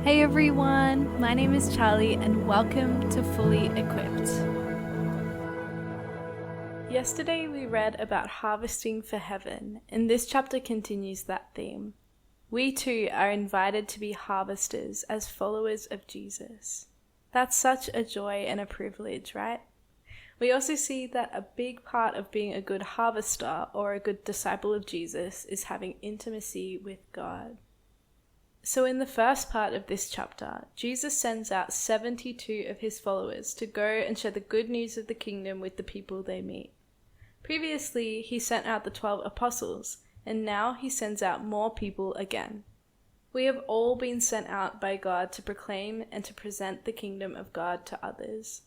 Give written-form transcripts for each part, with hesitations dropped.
Hey everyone, my name is Charlie and welcome to Fully Equipped. Yesterday we read about harvesting for heaven, and this chapter continues that theme. We too are invited to be harvesters as followers of Jesus. That's such a joy and a privilege, right? We also see that a big part of being a good harvester or a good disciple of Jesus is having intimacy with God. So in the first part of this chapter, Jesus sends out 72 of his followers to go and share the good news of the kingdom with the people they meet. Previously, he sent out the 12 apostles, and now he sends out more people again. We have all been sent out by God to proclaim and to present the kingdom of God to others.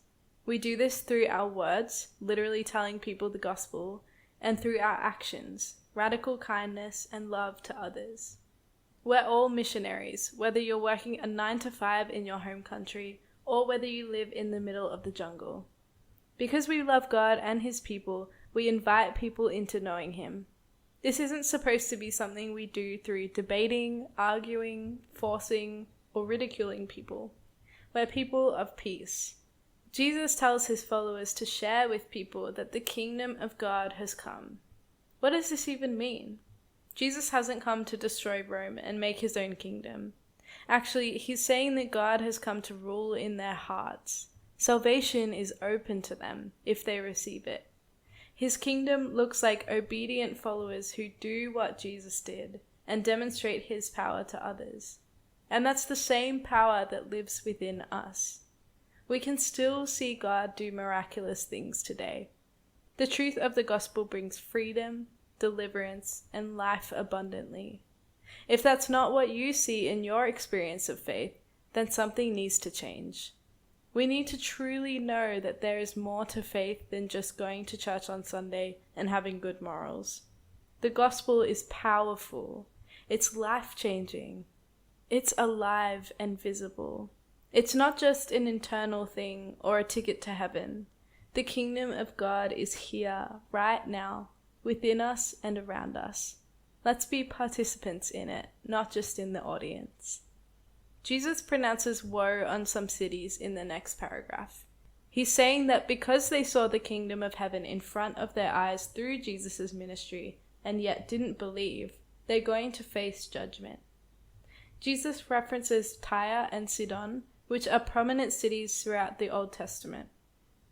We do this through our words, literally telling people the gospel, and through our actions, radical kindness and love to others. We're all missionaries, whether you're working a 9-to-5 in your home country or whether you live in the middle of the jungle. Because we love God and his people, we invite people into knowing him. This isn't supposed to be something we do through debating, arguing, forcing, or ridiculing people. We're people of peace. Jesus tells his followers to share with people that the kingdom of God has come. What does this even mean? Jesus hasn't come to destroy Rome and make his own kingdom. Actually, he's saying that God has come to rule in their hearts. Salvation is open to them if they receive it. His kingdom looks like obedient followers who do what Jesus did and demonstrate his power to others. And that's the same power that lives within us. We can still see God do miraculous things today. The truth of the gospel brings freedom, deliverance, and life abundantly. If that's not what you see in your experience of faith, then something needs to change. We need to truly know that there is more to faith than just going to church on Sunday and having good morals. The gospel is powerful. It's life-changing. It's alive and visible. It's not just an internal thing or a ticket to heaven. The kingdom of God is here, right now, within us and around us. Let's be participants in it, not just in the audience. Jesus pronounces woe on some cities in the next paragraph. He's saying that because they saw the kingdom of heaven in front of their eyes through Jesus' ministry and yet didn't believe, they're going to face judgment. Jesus references Tyre and Sidon, which are prominent cities throughout the Old Testament.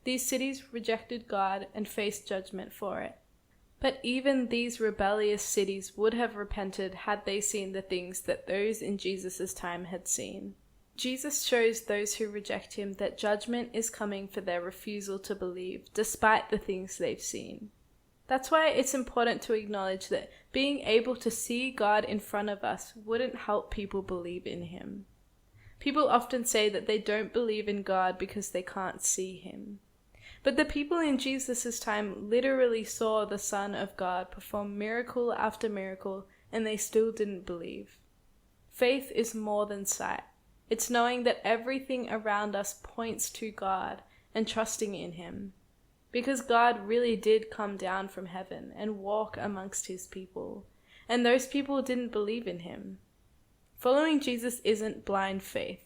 These cities rejected God and faced judgment for it. But even these rebellious cities would have repented had they seen the things that those in Jesus' time had seen. Jesus shows those who reject him that judgment is coming for their refusal to believe, despite the things they've seen. That's why it's important to acknowledge that being able to see God in front of us wouldn't help people believe in him. People often say that they don't believe in God because they can't see him. But the people in Jesus' time literally saw the Son of God perform miracle after miracle, and they still didn't believe. Faith is more than sight. It's knowing that everything around us points to God and trusting in him. Because God really did come down from heaven and walk amongst his people, and those people didn't believe in him. Following Jesus isn't blind faith.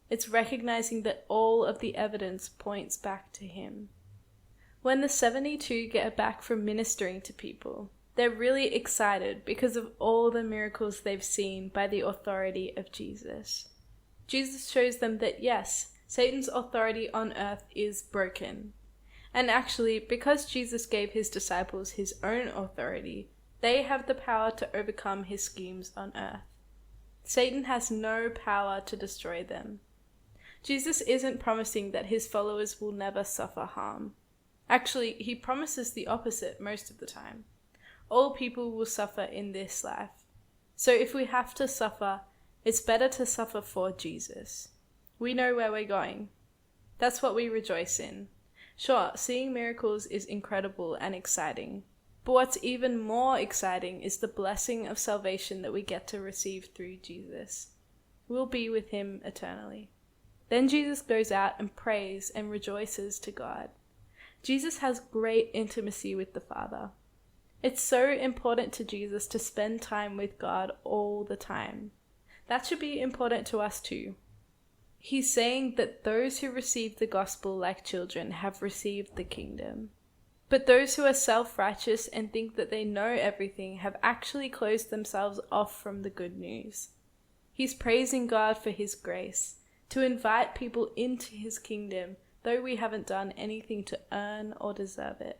It's recognizing that all of the evidence points back to him. When the 72 get back from ministering to people, they're really excited because of all the miracles they've seen by the authority of Jesus. Jesus shows them that yes, Satan's authority on earth is broken. And actually, because Jesus gave his disciples his own authority, they have the power to overcome his schemes on earth. Satan has no power to destroy them. Jesus isn't promising that his followers will never suffer harm. Actually, he promises the opposite most of the time. All people will suffer in this life. So if we have to suffer, it's better to suffer for Jesus. We know where we're going. That's what we rejoice in. Sure, seeing miracles is incredible and exciting. But what's even more exciting is the blessing of salvation that we get to receive through Jesus. We'll be with him eternally. Then Jesus goes out and prays and rejoices to God. Jesus has great intimacy with the Father. It's so important to Jesus to spend time with God all the time. That should be important to us too. He's saying that those who receive the gospel like children have received the kingdom. But those who are self-righteous and think that they know everything have actually closed themselves off from the good news. He's praising God for his grace, to invite people into his kingdom, though we haven't done anything to earn or deserve it.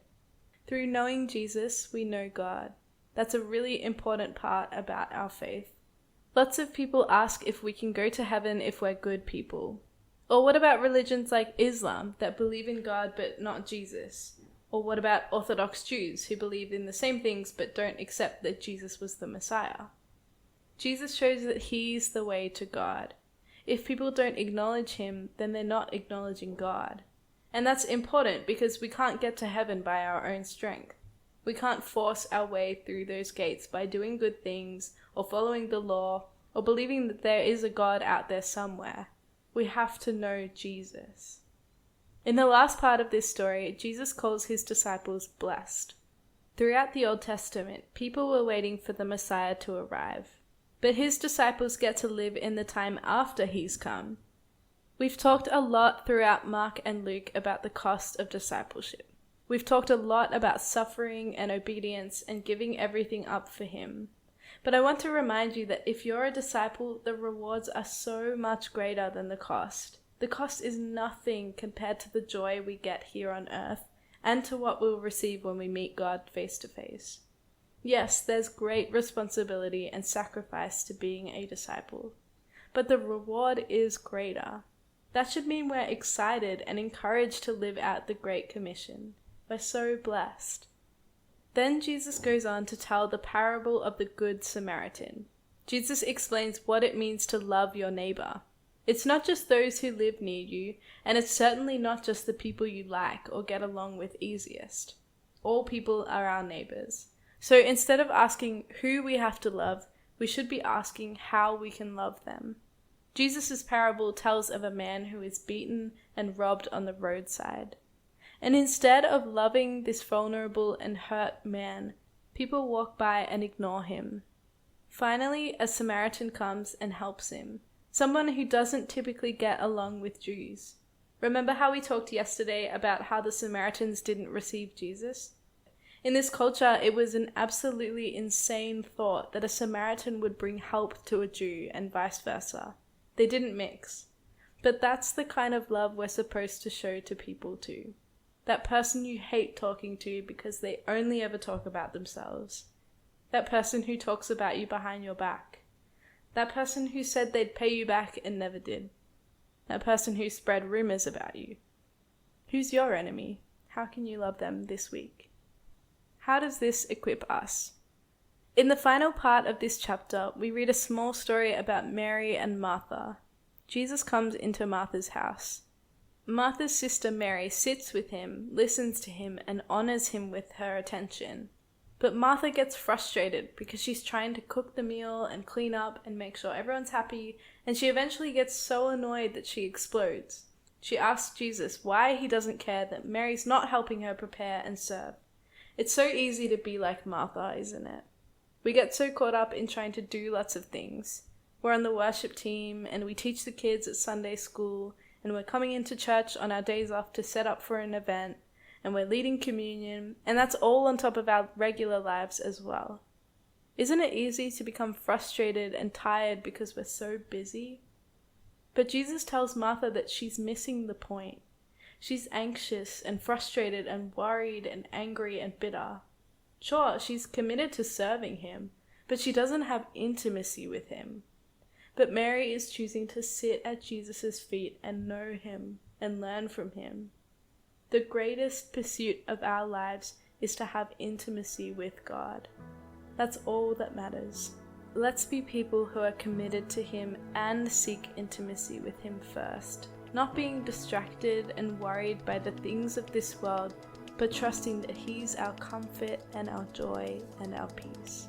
Through knowing Jesus, we know God. That's a really important part about our faith. Lots of people ask if we can go to heaven if we're good people. Or what about religions like Islam that believe in God but not Jesus? Or what about Orthodox Jews who believe in the same things but don't accept that Jesus was the Messiah? Jesus shows that he's the way to God. If people don't acknowledge him, then they're not acknowledging God. And that's important because we can't get to heaven by our own strength. We can't force our way through those gates by doing good things or following the law or believing that there is a God out there somewhere. We have to know Jesus. In the last part of this story, Jesus calls his disciples blessed. Throughout the Old Testament, people were waiting for the Messiah to arrive. But his disciples get to live in the time after he's come. We've talked a lot throughout Mark and Luke about the cost of discipleship. We've talked a lot about suffering and obedience and giving everything up for him. But I want to remind you that if you're a disciple, the rewards are so much greater than the cost. The cost is nothing compared to the joy we get here on earth and to what we'll receive when we meet God face to face. Yes, there's great responsibility and sacrifice to being a disciple, but the reward is greater. That should mean we're excited and encouraged to live out the Great Commission. We're so blessed. Then Jesus goes on to tell the parable of the Good Samaritan. Jesus explains what it means to love your neighbor. It's not just those who live near you, and it's certainly not just the people you like or get along with easiest. All people are our neighbors. So instead of asking who we have to love, we should be asking how we can love them. Jesus' parable tells of a man who is beaten and robbed on the roadside. And instead of loving this vulnerable and hurt man, people walk by and ignore him. Finally, a Samaritan comes and helps him, someone who doesn't typically get along with Jews. Remember how we talked yesterday about how the Samaritans didn't receive Jesus? In this culture, it was an absolutely insane thought that a Samaritan would bring help to a Jew and vice versa. They didn't mix. But that's the kind of love we're supposed to show to people too. That person you hate talking to because they only ever talk about themselves. That person who talks about you behind your back. That person who said they'd pay you back and never did. That person who spread rumors about you. Who's your enemy? How can you love them this week? How does this equip us? In the final part of this chapter, we read a small story about Mary and Martha. Jesus comes into Martha's house. Martha's sister Mary sits with him, listens to him, and honors him with her attention. But Martha gets frustrated because she's trying to cook the meal and clean up and make sure everyone's happy, and she eventually gets so annoyed that she explodes. She asks Jesus why he doesn't care that Mary's not helping her prepare and serve. It's so easy to be like Martha, isn't it? We get so caught up in trying to do lots of things. We're on the worship team, and we teach the kids at Sunday school, and we're coming into church on our days off to set up for an event, and we're leading communion, and that's all on top of our regular lives as well. Isn't it easy to become frustrated and tired because we're so busy? But Jesus tells Martha that she's missing the point. She's anxious and frustrated and worried and angry and bitter. Sure, she's committed to serving him, but she doesn't have intimacy with him. But Mary is choosing to sit at Jesus' feet and know him and learn from him. The greatest pursuit of our lives is to have intimacy with God. That's all that matters. Let's be people who are committed to him and seek intimacy with him first. Not being distracted and worried by the things of this world, but trusting that he's our comfort and our joy and our peace.